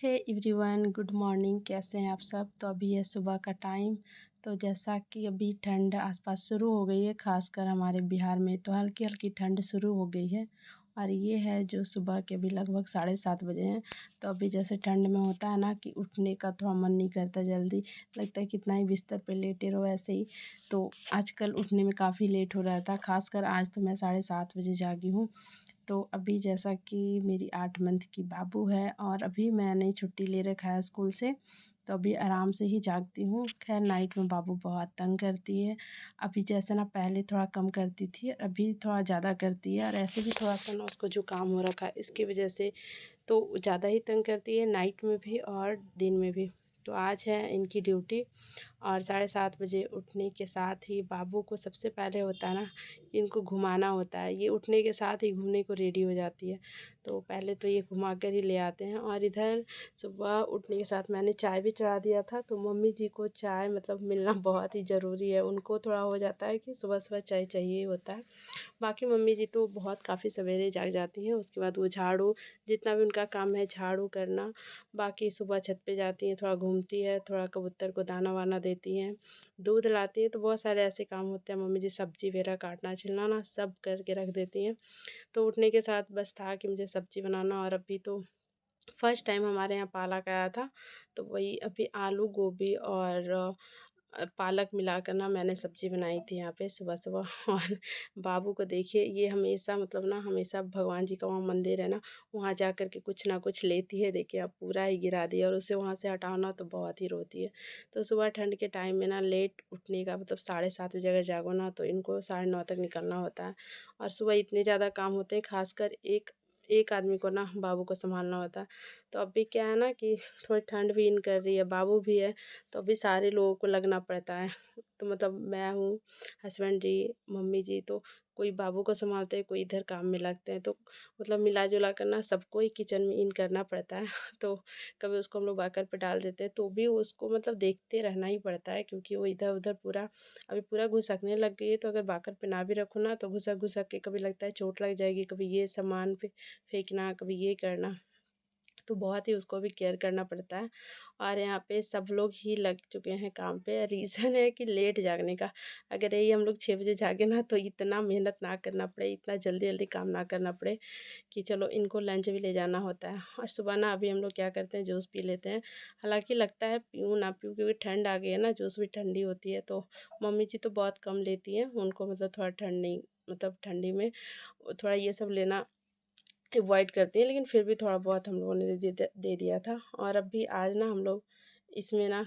Hey everyone, good morning. कैसे हैं आप सब? तो अभी है सुबह का टाइम। तो जैसा कि अभी ठंड आसपास शुरू हो गई है, ख़ासकर हमारे बिहार में तो हल्की हल्की ठंड शुरू हो गई है। और ये है जो सुबह के अभी लगभग 7:30 बजे हैं। तो अभी जैसे ठंड में होता है ना कि उठने का थोड़ा मन नहीं करता, जल्दी लगता है कितना ही बिस्तर पे लेटे रहो ऐसे ही। तो आजकल उठने में काफ़ी लेट हो रहा था, ख़ासकर आज तो मैं 7:30 बजे जागी हूँ। तो अभी जैसा कि मेरी 8 मंथ की बाबू है और अभी मैंने छुट्टी ले रखा है स्कूल से, तो अभी आराम से ही जागती हूँ। ख़ैर नाइट में बाबू बहुत तंग करती है। अभी जैसे ना पहले थोड़ा कम करती थी, अभी थोड़ा ज़्यादा करती है। और ऐसे भी थोड़ा-सा ना उसको जुकाम हो रखा है, इसकी वजह से तो ज़्यादा ही तंग करती है, नाइट में भी और दिन में भी। तो आज है इनकी ड्यूटी और 7:30 बजे उठने के साथ ही बाबू को सबसे पहले होता है ना, इनको घुमाना होता है। ये उठने के साथ ही घूमने को रेडी हो जाती है। तो पहले तो ये घुमा कर ही ले आते हैं। और इधर सुबह उठने के साथ मैंने चाय भी चढ़ा दिया था, तो मम्मी जी को चाय मतलब मिलना बहुत ही ज़रूरी है। उनको थोड़ा हो जाता है कि सुबह-सुबह चाय चाहिए होता है। बाकी मम्मी जी तो बहुत काफ़ी सवेरे जाग जाती हैं। उसके बाद वो झाड़ू, जितना भी उनका काम है झाड़ू करना, बाकी सुबह छत पे जाती हैं, थोड़ा घूमती है, थोड़ा कबूतर को दाना-वाना देती हैं, दूध लाती हैं। तो बहुत सारे ऐसे काम होते हैं। मम्मी जी सब्ज़ी वगैरह काटना, छिलना सब करके रख देती हैं। तो उठने के साथ बस था कि मुझे सब्ज़ी बनाना। और अभी तो फर्स्ट टाइम हमारे यहाँ पालक आया था, तो वही अभी आलू, गोभी और पालक मिलाकर ना मैंने सब्ज़ी बनाई थी यहाँ पे सुबह-सुबह। और बाबू को देखिए, ये हमेशा मतलब ना हमेशा भगवान जी का वहाँ मंदिर है ना, वहाँ जा कर के कुछ ना कुछ लेती है। देखिए अब पूरा ही गिरा दिया और उसे वहाँ से हटाओ ना तो बहुत ही रोती है। तो सुबह ठंड के टाइम में ना लेट उठने का मतलब 7:30 बजे अगर जागो ना तो इनको 9:30 तक निकलना होता है। और सुबह इतने ज़्यादा काम होते हैं, ख़ासकर एक एक आदमी को ना बाबू को सँभालना होता है। तो अभी क्या है ना कि थोड़ी ठंड भी इन कर रही है, बाबू भी है, तो अभी सारे लोगों को लगना पड़ता है। तो मतलब मैं हूँ, हस्बैंड जी, मम्मी जी, तो कोई बाबू को सँभालते हैं, कोई इधर काम में लगते हैं। तो मतलब मिला-जुला कर ना सबको ही किचन में इन करना पड़ता है। तो कभी उसको हम लोग वॉकर पे डाल देते हैं, तो भी उसको मतलब देखते रहना ही पड़ता है, क्योंकि वो इधर-उधर पूरा अभी पूरा घुसकने लग गई है। तो अगर वॉकर पे ना भी रखो ना तो घुसक-घुसक के कभी लगता है चोट लग जाएगी, कभी ये सामान पे फेंकना, कभी ये करना। तो बहुत ही उसको भी केयर करना पड़ता है। और यहाँ पे सब लोग ही लग चुके हैं काम पे। रीज़न है कि लेट जागने का। अगर यही हम लोग 6 बजे जागे ना तो इतना मेहनत ना करना पड़े, इतना जल्दी-जल्दी काम ना करना पड़े कि चलो इनको लंच भी ले जाना होता है। और सुबह ना अभी हम लोग क्या करते हैं, जूस पी लेते हैं। हालाँकि लगता है पीऊँ ना पीऊँ, क्योंकि ठंड आ गई है ना, जूस भी ठंडी होती है। तो मम्मी जी तो बहुत कम लेती हैं, उनको मतलब थोड़ा ठंड नहीं, मतलब ठंडी में थोड़ा ये सब लेना अवॉइड करती हैं, लेकिन फिर भी थोड़ा बहुत हम लोगों ने दे दिया था। और अभी आज ना हम लोग इसमें ना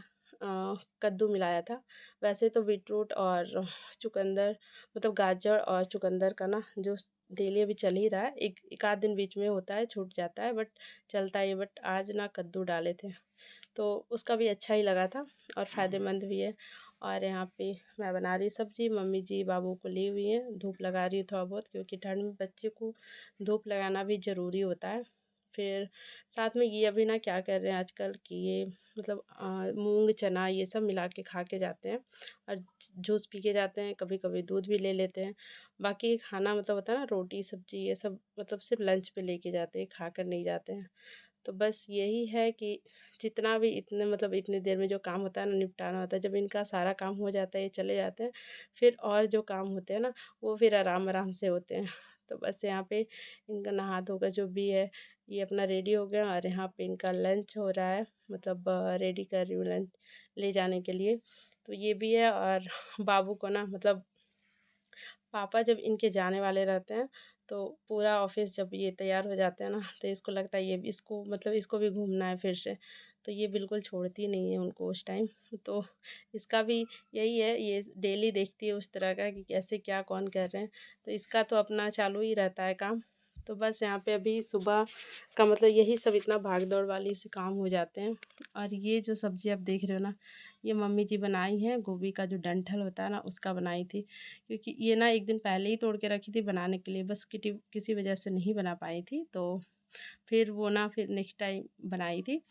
कद्दू मिलाया था। वैसे तो बीटरूट और चुकंदर, मतलब गाजर और चुकंदर का ना जो डेली अभी चल ही रहा है, एक एक आध दिन बीच में होता है, छूट जाता है, बट चलता ही है। बट आज ना कद्दू डाले थे, तो उसका भी अच्छा ही लगा था और फ़ायदेमंद भी है। और यहाँ पे मैं बना रही सब्ज़ी, मम्मी जी बाबू को ली हुई हैं, धूप लगा रही हूँ थोड़ा बहुत, क्योंकि ठंड में बच्चे को धूप लगाना भी ज़रूरी होता है। फिर साथ में ये अभी ना क्या कर रहे हैं आजकल कि ये मतलब मूँग, चना ये सब मिला के खा के जाते हैं और जूस पी के जाते हैं, कभी-कभी दूध भी ले लेते हैं। बाकी खाना मतलब होता है ना, रोटी, सब्ज़ी ये सब मतलब सिर्फ़ लंच पे लेके जाते हैं, खा कर नहीं जाते हैं। तो बस यही है कि जितना भी इतने मतलब इतनी देर में जो काम होता है ना, निपटाना होता है। जब इनका सारा काम हो जाता है, ये चले जाते हैं, फिर और जो काम होते हैं ना, वो फिर आराम-आराम से होते हैं। तो बस यहाँ पे इनका नहा धोकर जो भी है, ये अपना रेडी हो गया और यहाँ पे इनका लंच हो रहा है, मतलब रेडी कर रही हूँ लंच ले जाने के लिए। तो ये भी है। और बाबू को ना मतलब पापा जब इनके जाने वाले रहते हैं, तो पूरा ऑफ़िस जब ये तैयार हो जाते हैं ना, तो इसको लगता है ये भी इसको मतलब इसको भी घूमना है फिर से। तो ये बिल्कुल छोड़ती नहीं है उनको उस टाइम। तो इसका भी यही है, ये डेली देखती है उस तरह का कि कैसे क्या कौन कर रहे हैं। तो इसका तो अपना चालू ही रहता है काम। तो बस यहाँ पे अभी सुबह का मतलब यही सब इतना भाग-दौड़ वाली से काम हो जाते हैं। और ये जो सब्ज़ी आप देख रहे हो ना, ये मम्मी जी बनाई हैं, गोभी का जो डंठल होता है ना उसका बनाई थी। क्योंकि ये ना एक दिन पहले ही तोड़ के रखी थी बनाने के लिए, बस किसी वजह से नहीं बना पाई थी, तो फिर वो ना फिर नेक्स्ट टाइम बनाई थी।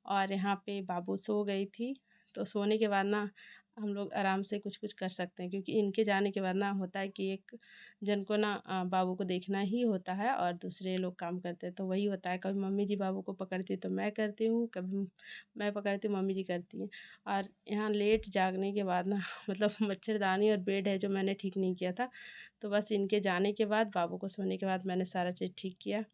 और यहाँ पे बाबू सो गई थी, तो सोने के बाद ना हम लोग आराम से कुछ कुछ कर सकते हैं, क्योंकि इनके जाने के बाद ना होता है कि एक जन को ना बाबू को देखना ही होता है और दूसरे लोग काम करते हैं। तो वही होता है, कभी मम्मी जी बाबू को पकड़ती है तो मैं करती हूँ, कभी मैं पकड़ती हूँ मम्मी जी करती हैं। और यहाँ लेट जागने के बाद ना मतलब मच्छरदानी और बेड है जो मैंने ठीक नहीं किया था, तो बस इनके जाने के बाद बाबू को सोने के बाद मैंने सारा चीज़ ठीक किया।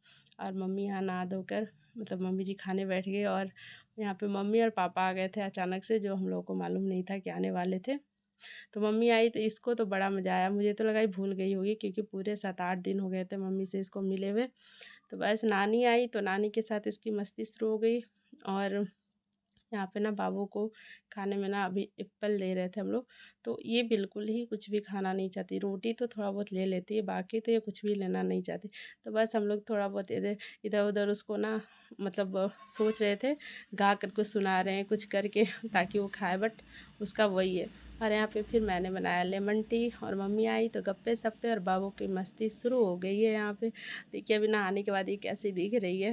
और मम्मी यहाँ नहा धोकर मतलब मम्मी जी खाने बैठ गए, और यहाँ पे मम्मी और पापा आ गए थे अचानक से, जो हम लोगों को मालूम नहीं था कि आने वाले थे। तो मम्मी आई तो इसको तो बड़ा मज़ा आया, मुझे तो लगा ही भूल गई होगी, क्योंकि पूरे 7-8 दिन हो गए थे मम्मी से इसको मिले हुए। तो बस नानी आई तो नानी के साथ इसकी मस्ती शुरू हो गई। और यहाँ पे ना बाबू को खाने में ना अभी एप्पल दे रहे थे हम लोग, तो ये बिल्कुल ही कुछ भी खाना नहीं चाहती। रोटी तो थोड़ा बहुत ले लेती है, बाकी तो ये कुछ भी लेना नहीं चाहती। तो बस हम लोग थोड़ा बहुत इधर इधर उधर उसको ना मतलब सोच रहे थे, गा कर कुछ सुना रहे हैं कुछ करके ताकि वो खाए, बट उसका वही है। और यहाँ पे फिर मैंने बनाया लेमन टी, और मम्मी आई तो गप्पे सप्पे और बाबू की मस्ती शुरू हो गई है। यहाँ पे देखिए अभी नहाने के बाद ये कैसी दिख रही है।